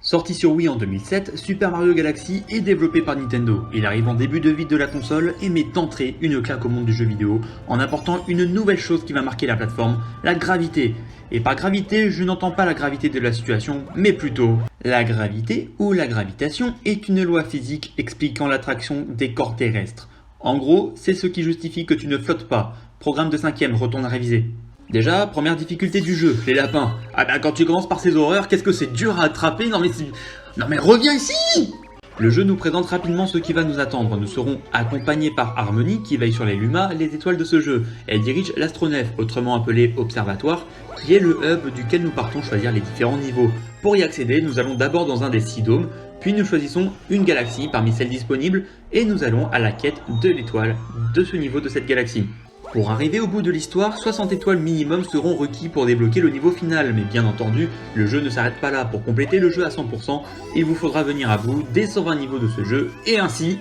Sorti sur Wii en 2007, Super Mario Galaxy est développé par Nintendo. Il arrive en début de vie de la console et met d'entrée une claque au monde du jeu vidéo en apportant une nouvelle chose qui va marquer la plateforme, la gravité. Et par gravité, je n'entends pas la gravité de la situation, mais plutôt la gravité ou la gravitation est une loi physique expliquant l'attraction des corps terrestres. En gros, c'est ce qui justifie que tu ne flottes pas. Programme de 5ème, retourne à réviser. Déjà, première difficulté du jeu, les lapins. Ah ben quand tu commences par ces horreurs, qu'est-ce que c'est dur à attraper? Non mais reviens ici! Le jeu nous présente rapidement ce qui va nous attendre. Nous serons accompagnés par Harmony qui veille sur les Luma, les étoiles de ce jeu. Elle dirige l'astronef, autrement appelé observatoire, qui est le hub duquel nous partons choisir les différents niveaux. Pour y accéder, nous allons d'abord dans un des 6 dômes, puis nous choisissons une galaxie parmi celles disponibles et nous allons à la quête de l'étoile de ce niveau de cette galaxie. Pour arriver au bout de l'histoire, 60 étoiles minimum seront requis pour débloquer le niveau final, mais bien entendu, le jeu ne s'arrête pas là. Pour compléter le jeu à 100%, il vous faudra venir à bout des 120 niveaux de ce jeu, et ainsi...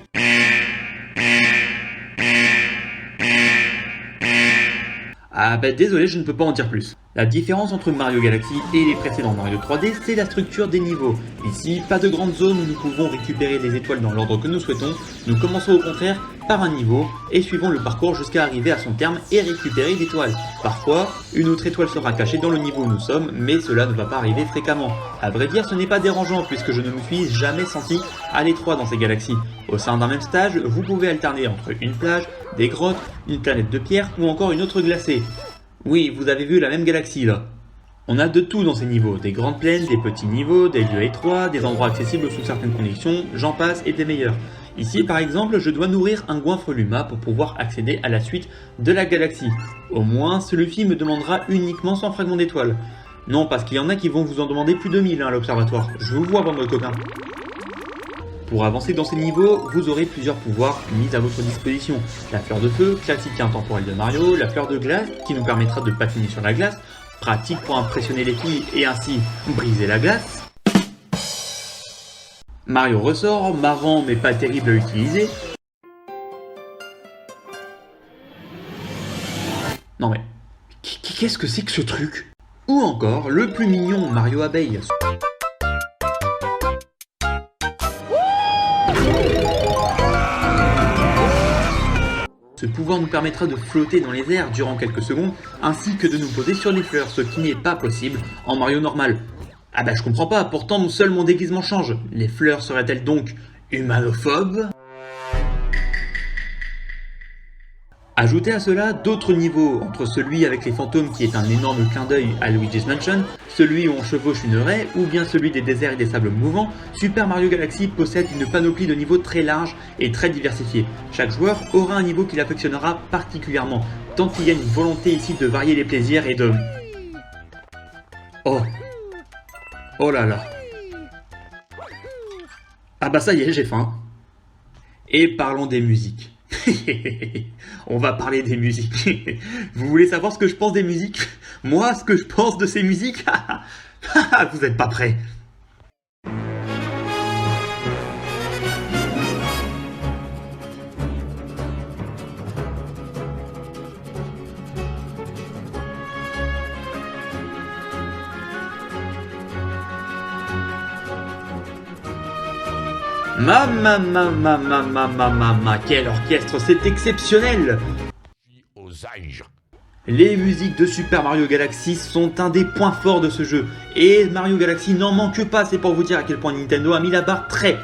Ah bah désolé, je ne peux pas en dire plus. La différence entre Mario Galaxy et les précédents Mario 3D, c'est la structure des niveaux. Ici, pas de grande zone où nous pouvons récupérer des étoiles dans l'ordre que nous souhaitons. Nous commençons au contraire par un niveau et suivons le parcours jusqu'à arriver à son terme et récupérer l'étoile. Parfois, une autre étoile sera cachée dans le niveau où nous sommes, mais cela ne va pas arriver fréquemment. À vrai dire, ce n'est pas dérangeant puisque je ne me suis jamais senti à l'étroit dans ces galaxies. Au sein d'un même stage, vous pouvez alterner entre une plage, des grottes, une planète de pierre ou encore une autre glacée. Oui, vous avez vu la même galaxie là. On a de tout dans ces niveaux, des grandes plaines, des petits niveaux, des lieux étroits, des endroits accessibles sous certaines conditions, j'en passe et des meilleurs. Ici par exemple, je dois nourrir un goinfre Luma pour pouvoir accéder à la suite de la galaxie. Au moins, celui-ci me demandera uniquement 100 fragments d'étoiles. Non, parce qu'il y en a qui vont vous en demander plus de 1000 à l'observatoire. Je vous vois, bande de copains. Pour avancer dans ces niveaux, vous aurez plusieurs pouvoirs mis à votre disposition. La fleur de feu, classique et intemporelle de Mario, la fleur de glace, qui nous permettra de patiner sur la glace, pratique pour impressionner les filles et ainsi briser la glace. Mario ressort, marrant mais pas terrible à utiliser. Non mais, qu'est-ce que c'est que ce truc? Ou encore, le plus mignon Mario Abeille. Ce pouvoir nous permettra de flotter dans les airs durant quelques secondes, ainsi que de nous poser sur les fleurs, ce qui n'est pas possible en Mario normal. Ah bah je comprends pas, pourtant seul mon déguisement change. Les fleurs seraient-elles donc humanophobes? Ajoutez à cela d'autres niveaux, entre celui avec les fantômes qui est un énorme clin d'œil à Luigi's Mansion, celui où on chevauche une raie, ou bien celui des déserts et des sables mouvants, Super Mario Galaxy possède une panoplie de niveaux très large et très diversifiés. Chaque joueur aura un niveau qu'il affectionnera particulièrement, tant qu'il y a une volonté ici de varier les plaisirs et de... Oh là là. Ah bah ça y est, j'ai faim. Et parlons des musiques. On va parler des musiques. Vous voulez savoir ce que je pense des musiques? Moi, ce que je pense de ces musiques? Vous n'êtes pas prêts. Quel orchestre, c'est exceptionnel! Aux anges. Les musiques de Super Mario Galaxy sont un des points forts de ce jeu. Et Mario Galaxy n'en manque pas, c'est pour vous dire à quel point Nintendo a mis la barre très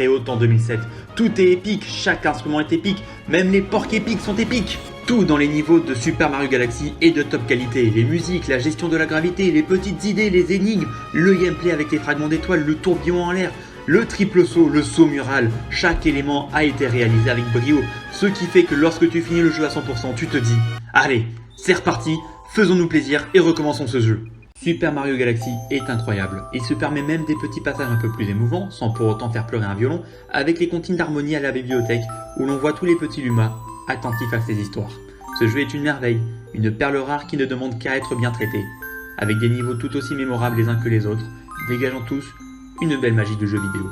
haute en 2007. Tout est épique, chaque instrument est épique, même les porcs épiques sont épiques. Tout dans les niveaux de Super Mario Galaxy est de top qualité. Les musiques, la gestion de la gravité, les petites idées, les énigmes, le gameplay avec les fragments d'étoiles, le tourbillon en l'air, le triple saut, le saut mural, chaque élément a été réalisé avec brio, ce qui fait que lorsque tu finis le jeu à 100%, tu te dis « Allez, c'est reparti, faisons-nous plaisir et recommençons ce jeu ». Super Mario Galaxy est incroyable, il se permet même des petits passages un peu plus émouvants, sans pour autant faire pleurer un violon, avec les comptines d'harmonie à la bibliothèque, où l'on voit tous les petits Luma attentifs à ces histoires. Ce jeu est une merveille, une perle rare qui ne demande qu'à être bien traitée, avec des niveaux tout aussi mémorables les uns que les autres, dégageant tous une belle magie de jeu vidéo.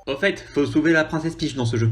Au fait, faut sauver la princesse Peach dans ce jeu.